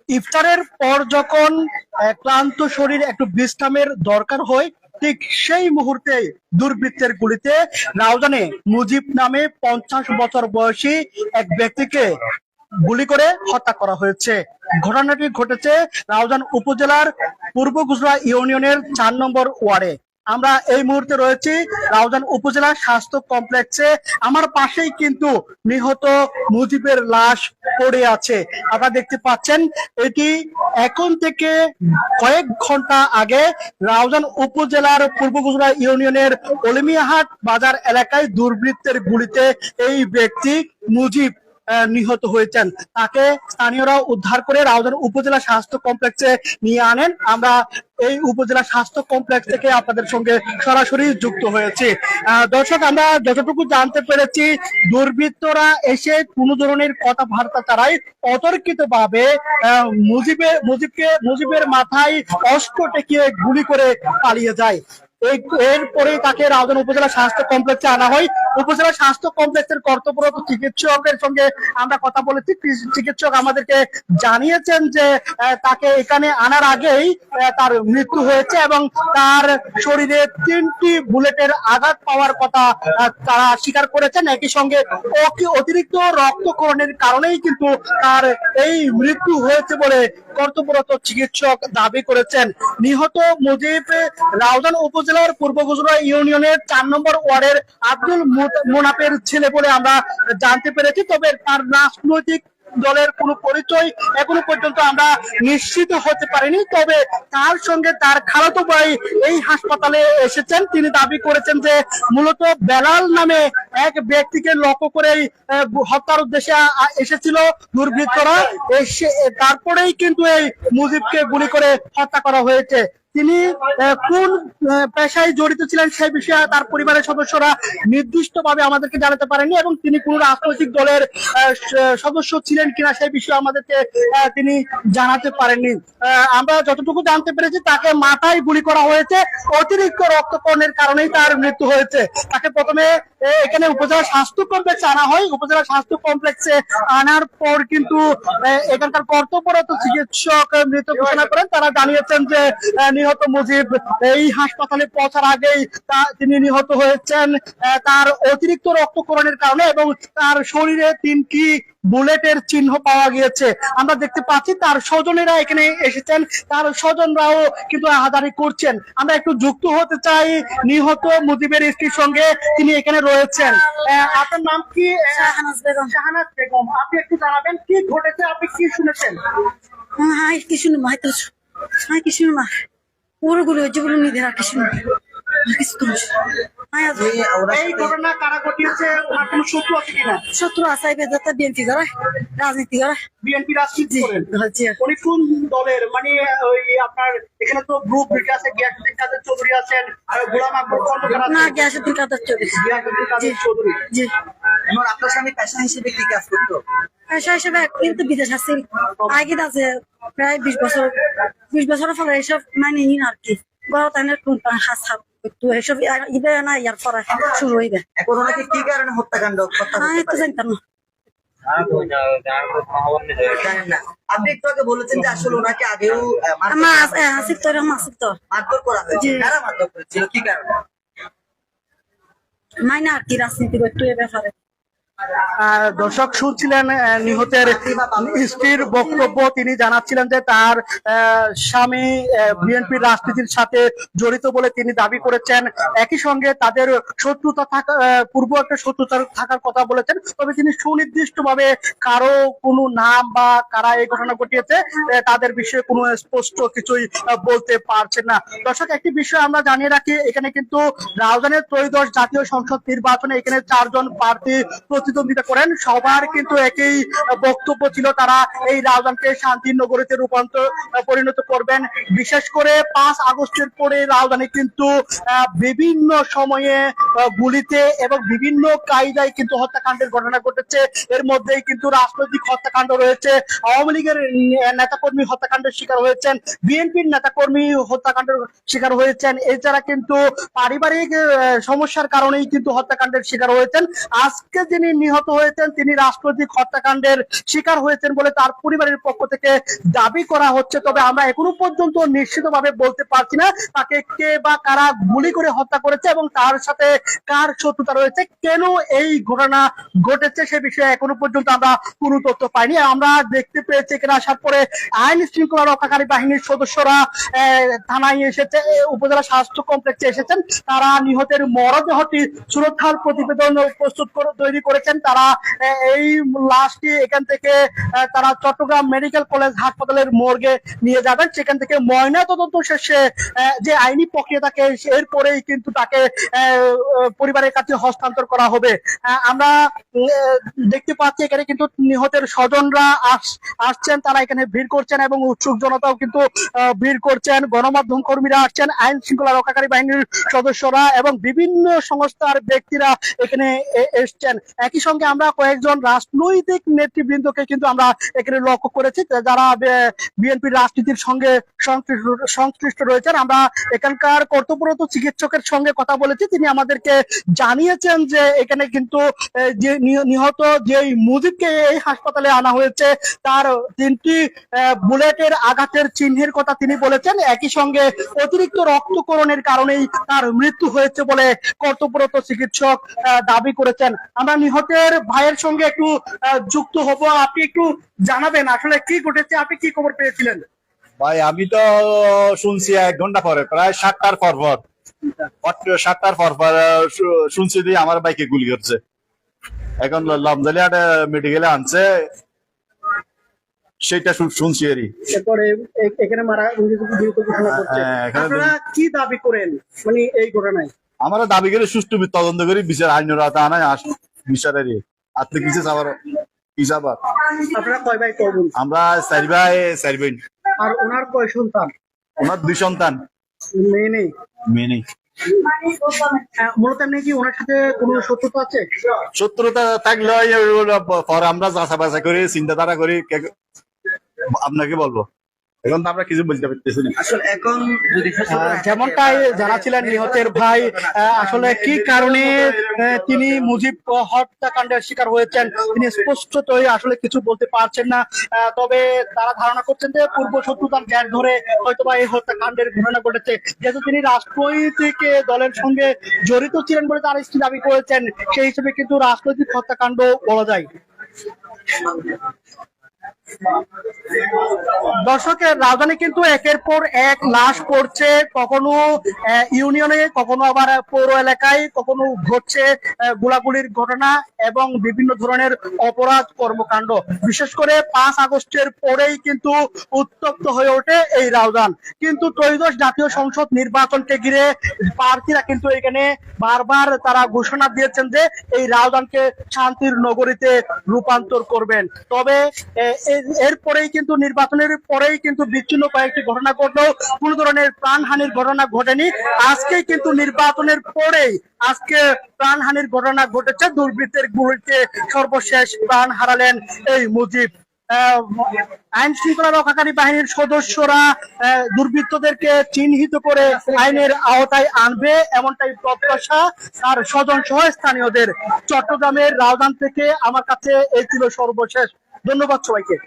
ইফতারের পর যখন ক্লান্ত শরীর একটু বিশ্রামের দরকার হয়, ঠিক সেই মুহূর্তে দুর্বৃত্তের গুলিতে রাউজানে মুজিব নামে 50 বছর বয়সী এক ব্যক্তিকে গুলি করে হত্যা করা হয়েছে। ঘটনাটি ঘটেছে রাউজান উপজেলার পূর্ব গুজরা ইউনিয়নের 4 নম্বর ওয়ার্ডে। আমরা এই মুহূর্তে রয়েছি রাউজান উপজেলা স্বাস্থ্য কমপ্লেক্সে। আমার পাশেই কিন্তু নিহত মুজিবের লাশ পড়ে আছে। আপনারা দেখতে পাচ্ছেন, এটি এখন থেকে কয়েক ঘন্টা আগে রাউজান উপজেলার পূর্ব গুজরা ইউনিয়নের অলিমিয়াহাট বাজার এলাকায় দুর্বৃত্তের গুলিতে এই ব্যক্তি মুজিব নিহত হয়েছেন। তাকে স্থানীয়রা উদ্ধার করে রাউজান উপজেলা স্বাস্থ্য কমপ্লেক্সে নিয়ে আনেন। আমরা এই উপজেলা স্বাস্থ্য কমপ্লেক্স থেকে আপনাদের সঙ্গে সরাসরি যুক্ত হয়েছে। দর্শক, আমরা যতটুকু জানতে পেরেছি, দুর্বৃত্তরা এসে কোনো ধরনের কথাবার্তা ছাড়াই অতর্কিত ভাবে মুজিবের মাথায় অস্ত্র টেকিয়ে গুলি করে পালিয়ে যায়। এরপরে তাকে রাউজান উপজেলা স্বাস্থ্য কমপ্লেক্সে আনা হয়। উপজেলা স্বাস্থ্য কমপ্লেক্সের কর্তব্যরত চিকিৎসকের সঙ্গে আমরা কথা বলেছি। চিকিৎসক আমাদেরকে জানিয়েছেন যে তাকে এখানে আনার আগেই তার মৃত্যু হয়েছে এবং তার শরীরে 3টি বুলেটের আঘাত পাওয়ার কথা তারা স্বীকার করেছেন। একই সঙ্গে অতিরিক্ত রক্তক্ষরণের কারণেই কিন্তু তার এই মৃত্যু হয়েছে বলে কর্তব্যরত চিকিৎসক দাবি করেছেন। নিহত মুজিব রাউজান উপজেলার পূর্ব গুজরা ইউনিয়নের 4 নম্বর ওয়ার্ডের আব্দুল মোনাফের ছেলে বলে আমরা জানতে পেরেছি। তবে তার রাজনৈতিক দলের কোনো পরিচয় এখনো পর্যন্ত আমরা নিশ্চিত হতে পারিনি। তবে তার সঙ্গে তার খালাতো ভাই এই হাসপাতালে এসেছেন। তিনি দাবি করেছেন যে মূলত বেলাল নামে এক ব্যক্তিকে লক্ষ্য করেই হত্যার উদ্দেশ্যে এসেছিল দুর্বৃত্তরা। তারপরেই কিন্তু এই মুজিবকে গুলি করে হত্যা করা হয়েছে। তিনি কোন পেশায় জড়িত ছিলেন সেই বিষয়ে তার পরিবারের সদস্যরা নির্দিষ্টভাবে আমাদেরকে জানাতে পারেননি এবং তিনি কোন রাজনৈতিক দলের সদস্য ছিলেন কিনা সেই বিষয়ে আমাদেরকে তিনি জানাতে পারেননি। আমরা যতটুকু জানতে পেরেছি, তাকে মাথায় গুলি করা হয়েছে। অতিরিক্ত রক্তক্ষরণের কারণেই তার মৃত্যু হয়েছে। তাকে প্রথমে এখানে উপজেলা স্বাস্থ্য কমপ্লেক্সে আনা হয়। উপজেলা স্বাস্থ্য কমপ্লেক্সে আনার পর কিন্তু এখানকার কর্তব্যরত চিকিৎসক মৃত ঘোষণা করেন। তারা জানিয়েছেন যে নিহত মুজিব এই হাসপাতালে পৌঁছার আগেই তিনি নিহত হয়েছেন তার অতিরিক্ত রক্তক্ষরণের কারণে এবং তার শরীরে 3টি বুলেটের চিহ্ন পাওয়া গিয়েছে। আমরা দেখতে পাচ্ছি তার স্বজনেরা এখানে এসেছেন, তার স্বজনরাও কিন্তু আহাজারি করছেন। আমরা একটু যুক্ত হতে চাই নিহত মুজিবের স্ত্রীর সঙ্গে, তিনি এখানে রয়েছেন। আপনার নাম কি? শাহনাজ বেগম। শাহনাজ বেগম, আপনি একটু জানাবেন কি ঘটেছে, আপনি কি শুনেছেন? এই ঘটনা কারা ঘটিয়েছে, ওনার কোনো শত্রু আছে কিনা? শত্রু আছে, বিএনপি করে রাজনীতি করে। বিএনপি রাজনীতি করেন? উনি কোন দলের? মানে ওই আপনার এখানে তো গ্রুপ আছে, গিয়াসউদ্দিন কাদের চৌধুরী আছেন, গোলাম আকবর খন্দকার আছেন। না, গিয়াসউদ্দিন কাদের চৌধুরী। গিয়াসউদ্দিন কাদের চৌধুরী। জি। এখন আপনার স্বামী পেশা হিসেবে কি কাজ করতো? পেশা হিসেবে কিন্তু বিদেশ আছে, আগে আছে প্রায় 20 বছর ফলে এসব মানে নিন আর কি। গত হাসাব তো এসব ইবে না, ইয়ার পরে শুরু হইবে। এখন ওনাকে কি কারণে হত্যাকাণ্ড তো জানতাম না। জানেন না? আপনি একটু আগে বলেছেন যে আসলে ওনাকে আগেও মারধর করা হয়েছে। কারা মারধর করেছিল, কি কারণে? মাইনা আর কি রাজনীতি করতো এ ব্যাপারে। দর্শক শুনছিলেন নিহতের স্ত্রীর বক্তব্য। তিনি জানাচ্ছিলেন যে তার স্বামী বিএনপির রাজনীতির সাথে জড়িত বলে তিনি দাবি করেছেন। একই সঙ্গে তাদের শত্রুতা থাকা, পূর্ব একটা শত্রুতা থাকার কথা বলেছেন। তবে তিনি সুনির্দিষ্ট ভাবে কারো কোনো নাম বা কারা এই ঘটনা ঘটিয়েছে তাদের বিষয়ে কোনো স্পষ্ট কিছুই বলতে পারছেন না। দর্শক, একটি বিষয় আমরা জানিয়ে রাখি, এখানে কিন্তু রাউজানের ত্রয়োদশ জাতীয় সংসদ নির্বাচনে এখানে 4 জন প্রার্থী প্রতিদ্বন্দ্বিতা করেন। সবার কিন্তু একই বক্তব্য ছিল, তারা এই রাউজানকে শান্তির নগরীতে পরিণত করবেন। বিশেষ করে 5 আগস্টের পরে রাউজানে কিন্তু বিভিন্ন সময়ে গুলিতে এবং বিভিন্ন কায়দায় কিন্তু হত্যাকাণ্ডের ঘটনা ঘটেছে। এর মধ্যেই কিন্তু রাজনৈতিক হত্যাকাণ্ড রয়েছে, আওয়ামী লীগের নেতাকর্মী হত্যাকাণ্ডের শিকার হয়েছেন, বিএনপির নেতাকর্মী হত্যাকাণ্ডের শিকার হয়েছেন। এছাড়া কিন্তু পারিবারিক সমস্যার কারণেই কিন্তু হত্যাকাণ্ডের শিকার হয়েছেন। আজকে যিনি নিহত হয়েছেন তিনি রাষ্ট্রপতিক হত্যাকাণ্ডের শিকার হয়েছেন বলে তার পরিবারের পক্ষ থেকে দাবি করা হচ্ছে। তবে আমরা এখনো পর্যন্ত নিশ্চিতভাবে বলতে পারছি না তাকে কে বা কারা গুলি করে হত্যা করেছে এবং তার সাথে কার শত্রুতা রয়েছে, কেন এই ঘটনা ঘটেছে সে বিষয়ে এখনো পর্যন্ত আমরা কোনো তথ্য পাইনি। আমরা দেখতে পেয়েছি এখানে আসার পরে আইন শৃঙ্খলা রক্ষাকারী বাহিনীর সদস্যরা থানায় এসেছে, উপজেলা স্বাস্থ্য কমপ্লেক্সে এসেছেন। তারা নিহতের মরদেহটি সুরক্ষার প্রতিবেদন প্রস্তুত করে তৈরি করেছেন। তারা এই লাশটি এখান থেকে তারা চট্টগ্রাম মেডিকেল কলেজ হাসপাতালের মর্গে নিয়ে যাবেন। সেখান থেকে ময়নাতদন্ত শেষে যে আইনি প্রক্রিয়া থাকে এরপরেই কিন্তু তাকে পরিবারের কাছে হস্তান্তর করা হবে। আমরা দেখতে পাচ্ছি এখানে কিন্তু নিহতের স্বজনরা আসছেন, তারা এখানে ভিড় করছেন এবং উৎসুক জনতাও কিন্তু ভিড় করছেন। গণমাধ্যম কর্মীরা আসছেন, আইন শৃঙ্খলা রক্ষাকারী বাহিনীর সদস্যরা এবং বিভিন্ন সংস্থার ব্যক্তিরা এখানে এসছেন। একই সঙ্গে আমরা কয়েকজন রাজনৈতিক নেতৃবৃন্দকে কিন্তু আমরা এখানে লক্ষ্য করেছি যারা বিএনপির রাজনীতির সঙ্গে সংশ্লিষ্ট রয়েছেন। আমরা এখানকার কর্তব্যরত চিকিৎসকের সঙ্গে কথা বলেছি, তিনি আমাদেরকে জানিয়েছেন যে এখানে কিন্তু যে নিহত যে মুজিবকে এই হাসপাতালে আনা হয়েছে তার 3টি বুলেটের আঘাতের চিহ্নের কথা তিনি বলেছেন। একই সঙ্গে অতিরিক্ত রক্তক্ষরণের কারণেই তার মৃত্যু হয়েছে বলে কর্তব্যরত চিকিৎসক দাবি করেছেন। আমরা নিহতের ভাইয়ের সঙ্গে একটু যুক্ত হব, আপনি একটু জানাবেন আসলে কি ঘটেছে, আপনি কি খবর পেয়েছিলেন? ভাই আমি তো শুনছি 1 ঘন্টা পরে, প্রায় 7টার পর 7টার পর শুনছি যে আমার বাইকে গুলি করছে। এখন লমজালিয়াট মেডিকেলে আনছে, সেটা শুনছি এরই। এরপরে এখানে মারা ঘোষণা করছে। আপনারা কি দাবি করেন মানে এই ঘটনায়? আমরা দাবি করে সুষ্ঠু তদন্ত করি, বিচার আইনের আনায় বিচারের আপনি কিছু চাবার হিসাব। আপনারা কয় ভাই কয় বোন? আমরা 4 ভাই 4 বোন। আর ওনার কয় সন্তান? ওনার 2 সন্তান। মেয়ে নেই? মেয়ে নেই। মূলত এমনি কি ওনার সাথে কোনো শত্রুতা আছে? শত্রুতা থাকলে পরে আমরা যাচা বাছা করি, চিন্তাধারা করি, আপনাকে বলবো। এখন তো আমরা কিছু বলতে পারতেছি না। আসলে এখন যদি যেমনটাই জানাছিলেন নিহতের ভাই, আসলে কি কারণে তিনি মুজিব হত্যাকাণ্ডের শিকার হয়েছেন তিনি স্পষ্টতই আসলে কিছু বলতে পারছেন না। তবে তারা ধারণা করছেন যে পূর্ব শত্রুতার জের ধরে হয়তোবা এই হত্যাকাণ্ডের ঘটনা ঘটেছে। যেহেতু তিনি রাজনৈতিক দলের সঙ্গে জড়িত ছিলেন বলে তার স্ত্রী দাবি করেছেন, সেই হিসেবে কিন্তু রাজনৈতিক হত্যাকাণ্ড বলা যায়। দর্শকের রাজধানী কিন্তু একের পর এক লাশ পড়ছে, কখনো ইউনিয়নে, কখনো আবার পৌর এলাকায়, কখনো ঘটছে গোলাগুলির ঘটনা এবং বিভিন্ন ধরনের অপরাধ কর্মকাণ্ড। বিশেষ করে 5 আগস্টের পরেই কিন্তু উত্তপ্ত হয়ে ওঠে এই রাজধানী। কিন্তু ত্রয়োদশ জাতীয় সংসদ নির্বাচনকে ঘিরে প্রার্থীরা কিন্তু এখানে বারবার তারা ঘোষণা দিয়েছেন যে এই রাজধানীকে শান্তির নগরীতে রূপান্তর করবেন। তবে এরপরেই কিন্তু নির্বাচনের পরেই কিন্তু বিচ্ছিন্ন কয়েকটি ঘটনা ঘটলেও কোন ধরনের প্রাণহানির ঘটনা ঘটেনি। আজকেই কিন্তু নির্বাচনের পরেই আজকে প্রাণহানির ঘটনা ঘটেছে। দুর্বৃত্তের গুলিতে সর্বশেষ প্রাণ হারালেন এই মুজিব। আইন শৃঙ্খলা রক্ষাকারী বাহিনীর সদস্যরা দুর্বৃত্তদেরকে চিহ্নিত করে আইনের আওতায় আনবে এমনটাই প্রত্যাশা তার স্বজন সহ স্থানীয়দের। চট্টগ্রামের রাজধানী থেকে আমার কাছে এই ছিল সর্বশেষ। ধন্যবাদ সবাইকে।